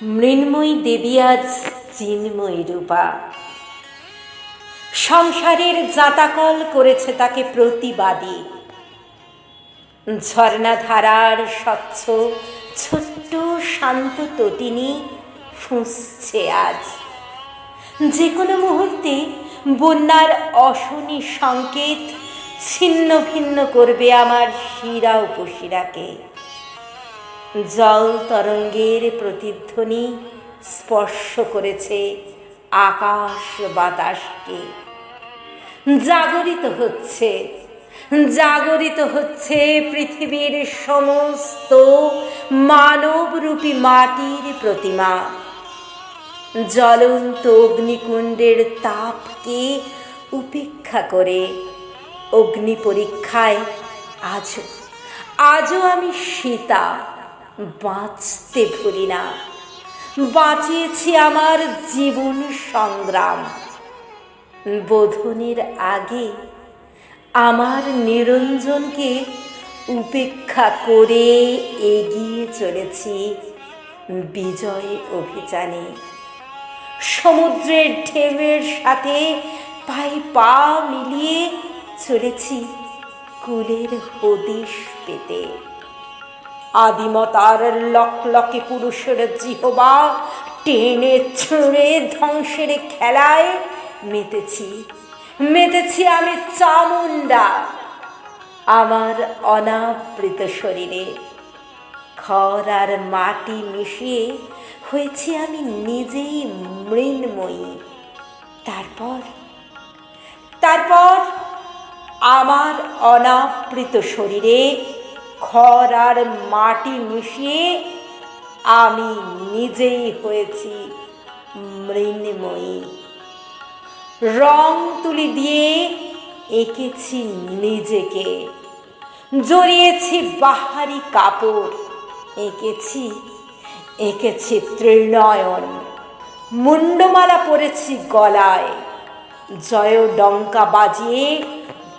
মৃন্ময়ী দেবী আজ চিন্ময়ী রূপা। সংসারের জাঁতাকল করেছে তাকে প্রতিবাদী। ঝর্ণাধারার স্বচ্ছ ছোট্ট শান্ত তটিনী ফুঁসছে আজ। যে কোনো মুহূর্তে বন্যার অশনি সংকেত ছিন্ন ভিন্ন করবে আমার শিরা উপশিরাকে। জল তরঙ্গের প্রতিধ্বনি স্পর্শ করেছে আকাশ বাতাসকে। জাগরিত হচ্ছে পৃথিবীর সমস্ত মানবরূপী মাটির প্রতিমা। জ্বলন্ত অগ্নিকুণ্ডের তাপকে উপেক্ষা করে অগ্নি পরীক্ষায় আজও আমি সীতা বাঁচতে ভুলি না। বাঁচিয়েছি আমার জীবন সংগ্রাম। বোধনের আগে আমার নিরঞ্জনকে উপেক্ষা করে এগিয়ে চলেছি বিজয় অভিযানে। সমুদ্রের ঢেউয়ের সাথে পায়ে পা মিলিয়ে চলেছি কুলের হদিশ পেতে। আদিমতার লকলকে পুরুষের জিহবা টেনে ছুঁড়ে ধ্বংসের খেলায় মেতেছি আমি চামুণ্ডা। আমার অনাবৃত শরীরে খড় আর মাটি মিশিয়ে হয়েছি আমি নিজেই মৃন্ময়ী। তারপর আমার অনাবৃত শরীরে খড় আর মাটি মিশিয়ে আমি নিজেই হয়েছি মৃন্ময়ী। রং তুলি দিয়ে এঁকেছি নিজেকে, জড়িয়েছি বাহারি কাপড়, এঁকেছি ত্রিনয়ন, মুন্ডমালা পরেছি গলায়, জয় ডঙ্কা বাজিয়ে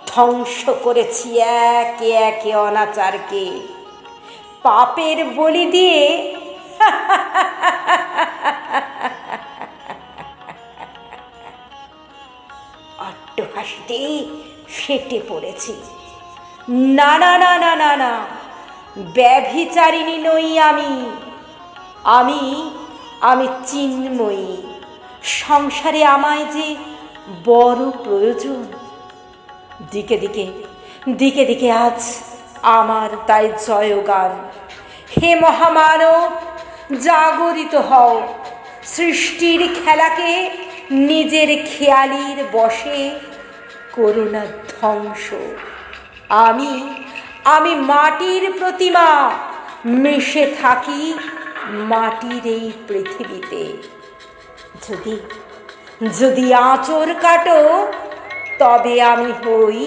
ধ্বংস করেছি একে একে অনাচারকে। পাপের বলি দিয়ে অট্টহাসিতে ফেটে পড়েছি। না, ব্যভিচারিণী নই আমি চিন্ময়ী। সংসারে আমায় যে বড় প্রয়োজন। দিকে দিকে আজ আমার তাই জয়গান। হে মহামানব, জাগরিত হও। সৃষ্টির খেলাকে নিজের খেয়ালির বশে করুণা ধ্বংস। আমি মাটির প্রতিমা, মিশে থাকি মাটির এই পৃথিবীতে। যদি আঁচড় কাটো তবে আমি হই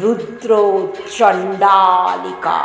রুদ্র চণ্ডালিকা।